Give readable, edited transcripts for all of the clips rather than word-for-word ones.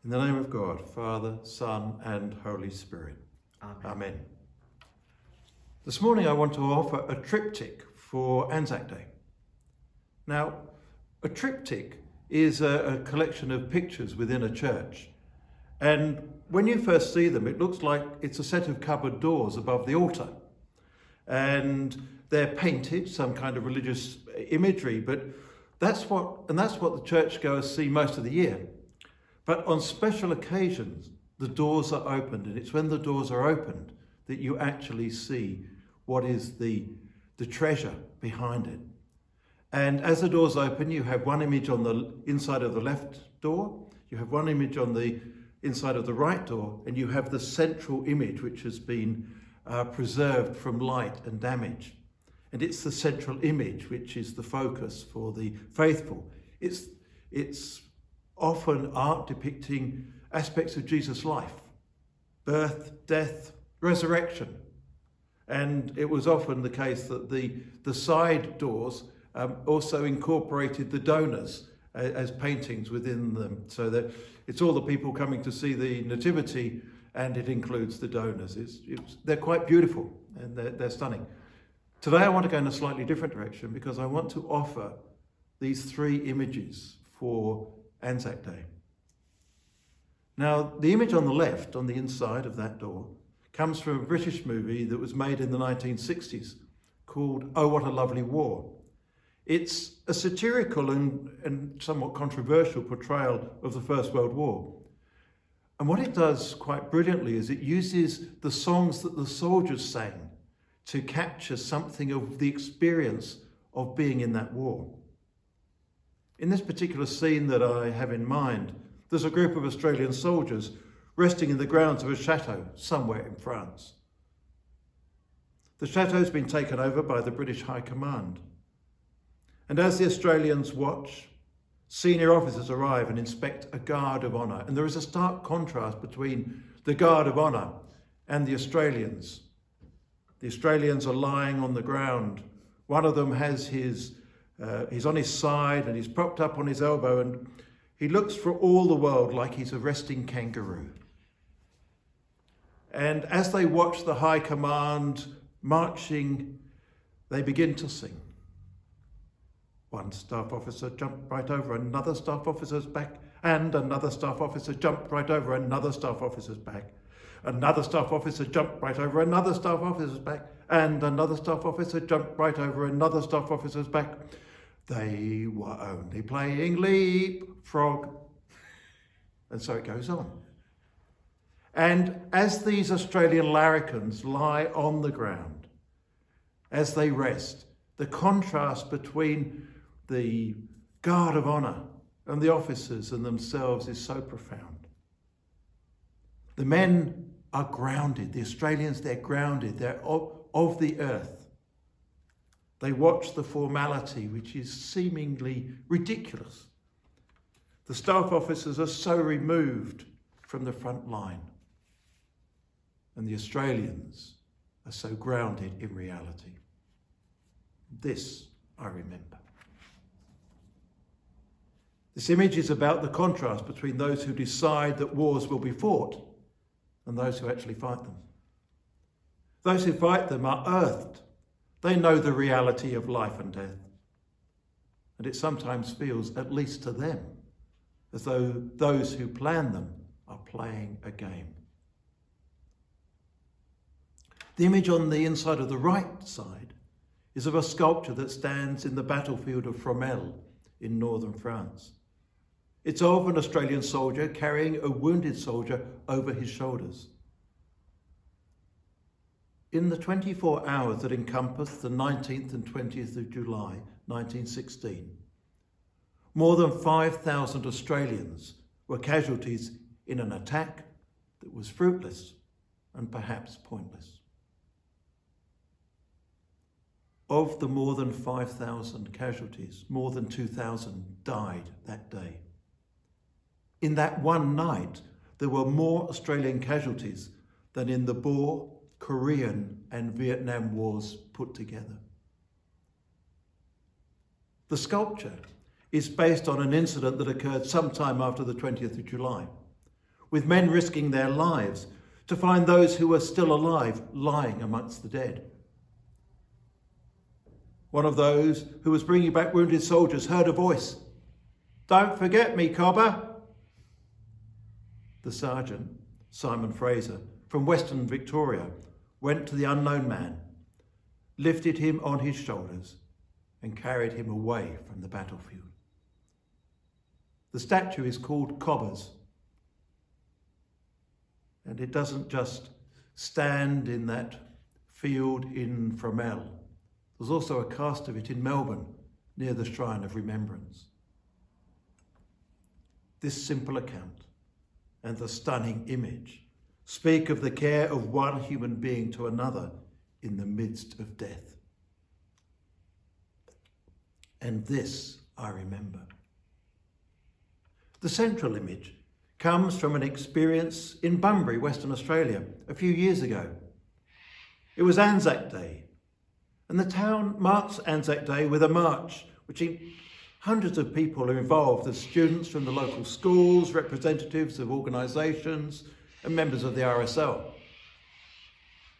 In the name of God, Father, Son, and Holy Spirit. Amen. Amen. This morning I want to offer a triptych for Anzac Day. Now, a triptych is a collection of pictures within a church. And when you first see them, it looks like it's a set of cupboard doors above the altar. And they're painted, some kind of religious imagery, but that's what the churchgoers see most of the year. But on special occasions, the doors are opened, and it's when the doors are opened that you actually see what is the treasure behind it. And as the doors open, you have one image on the inside of the left door, you have one image on the inside of the right door, and you have the central image which has been preserved from light and damage. And it's the central image which is the focus for the faithful. It's often art depicting aspects of Jesus' life: birth, death, resurrection. And it was often the case that the side doors also incorporated the donors as paintings within them, so that it's all the people coming to see the nativity, and it includes the donors. They're quite beautiful, and they're stunning. Today I want to go in a slightly different direction, because I want to offer these three images for Anzac Day. Now, the image on the left, on the inside of that door, comes from a British movie that was made in the 1960s called Oh, What a Lovely War. It's a satirical and somewhat controversial portrayal of the First World War. And what it does quite brilliantly is it uses the songs that the soldiers sang to capture something of the experience of being in that war. In this particular scene that I have in mind, there's a group of Australian soldiers resting in the grounds of a chateau somewhere in France. The chateau's been taken over by the British High Command. And as the Australians watch, senior officers arrive and inspect a guard of honour. And there is a stark contrast between the guard of honour and the Australians. The Australians are lying on the ground. One of them has he's on his side and he's propped up on his elbow, and he looks for all the world like he's a resting kangaroo. And as they watch the High Command marching, they begin to sing. One staff officer jumped right over another staff officer's back, and another staff officer jumped right over another staff officer's back. Another staff officer jumped right over another staff officer's back, and another staff officer jumped right over another staff officer's back. They were only playing leapfrog. And so it goes on. And as these Australian larrikins lie on the ground, as they rest, the contrast between the guard of honour and the officers and themselves is so profound. The men are grounded. The Australians, they're grounded. They're of the earth. They watch the formality, which is seemingly ridiculous. The staff officers are so removed from the front line. And the Australians are so grounded in reality. This I remember. This image is about the contrast between those who decide that wars will be fought and those who actually fight them. Those who fight them are earthed. They know the reality of life and death. And it sometimes feels, at least to them, as though those who plan them are playing a game. The image on the inside of the right side is of a sculpture that stands in the battlefield of Fromelles in northern France. It's of an Australian soldier carrying a wounded soldier over his shoulders. In the 24 hours that encompass the 19th and 20th of July 1916, more than 5,000 Australians were casualties in an attack that was fruitless and perhaps pointless. Of the more than 5,000 casualties, more than 2,000 died that day. In that one night, there were more Australian casualties than in the Boer, Korean and Vietnam wars put together. The sculpture is based on an incident that occurred sometime after the 20th of July. with men risking their lives to find those who were still alive lying amongst the dead. One of those who was bringing back wounded soldiers heard a voice, "Don't forget me, Cobber." The sergeant, Simon Fraser, from Western Victoria, went to the unknown man, lifted him on his shoulders, and carried him away from the battlefield. The statue is called Cobber's, and it doesn't just stand in that field in Fromell. There's also a cast of it in Melbourne near the Shrine of Remembrance. This simple account and the stunning image speak of the care of one human being to another in the midst of death. And this I remember. The central image comes from an experience in Bunbury, Western Australia, a few years ago. It was Anzac Day, and the town marks Anzac Day with a march, which hundreds of people are involved as students from the local schools, representatives of organisations, and members of the RSL.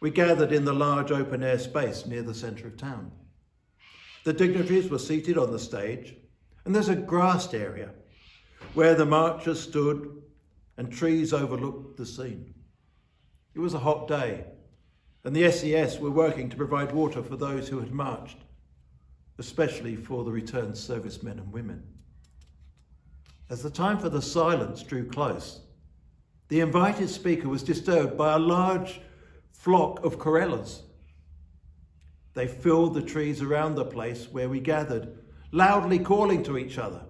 We gathered in the large open-air space near the centre of town. The dignitaries were seated on the stage, and there's a grassed area where the marchers stood and trees overlooked the scene. It was a hot day, and the SES were working to provide water for those who had marched, especially for the returned servicemen and women. As the time for the silence drew close, the invited speaker was disturbed by a large flock of corellas. They filled the trees around the place where we gathered, loudly calling to each other.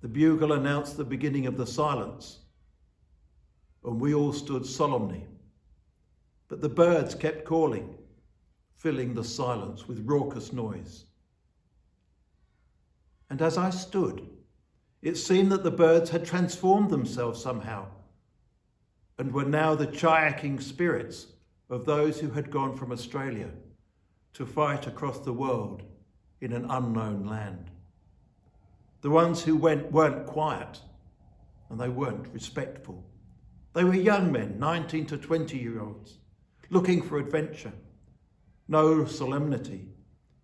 The bugle announced the beginning of the silence, and we all stood solemnly. But the birds kept calling, filling the silence with raucous noise. And as I stood, it seemed that the birds had transformed themselves somehow and were now the chyaking spirits of those who had gone from Australia to fight across the world in an unknown land. The ones who went weren't quiet, and they weren't respectful. They were young men, 19 to 20-year-olds, looking for adventure. No solemnity.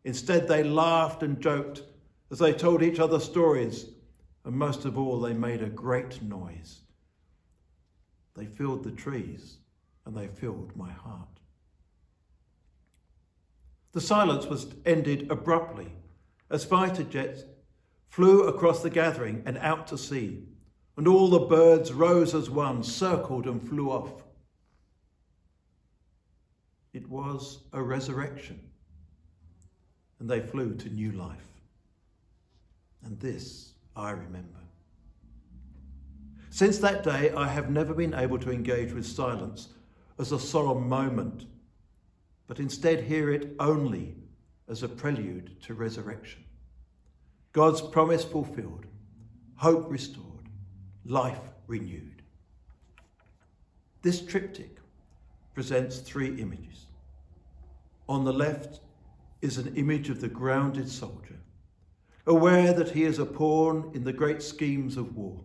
Instead, they laughed and joked as they told each other stories, and most of all, they made a great noise. They filled the trees, and they filled my heart. The silence was ended abruptly as fighter jets flew across the gathering and out to sea, and all the birds rose as one, circled and flew off. It was a resurrection, and they flew to new life. And this I remember. Since that day, I have never been able to engage with silence as a solemn moment, but instead hear it only as a prelude to resurrection. God's promise fulfilled, hope restored, life renewed. This triptych presents three images. On the left is an image of the grounded soldier, aware that he is a pawn in the great schemes of war.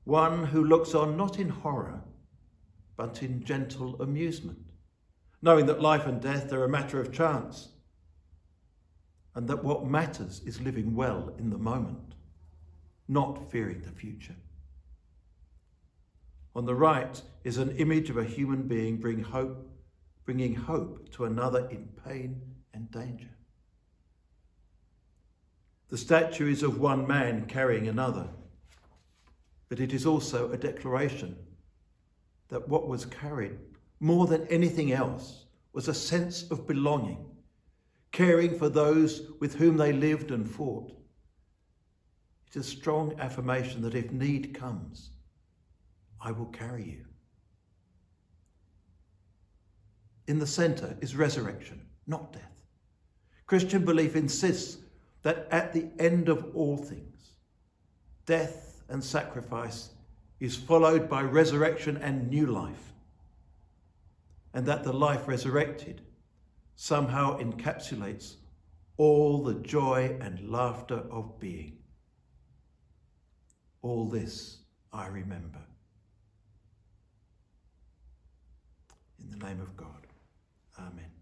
One who looks on not in horror, but in gentle amusement, knowing that life and death are a matter of chance, and that what matters is living well in the moment, not fearing the future. On the right is an image of a human being bringing hope to another in pain and danger. The statue is of one man carrying another, but it is also a declaration that what was carried more than anything else was a sense of belonging, caring for those with whom they lived and fought. It's a strong affirmation that if need comes, I will carry you. In the centre is resurrection, not death. Christian belief insists that at the end of all things, death and sacrifice is followed by resurrection and new life, and that the life resurrected somehow encapsulates all the joy and laughter of being. all this I remember. In the name of God, amen.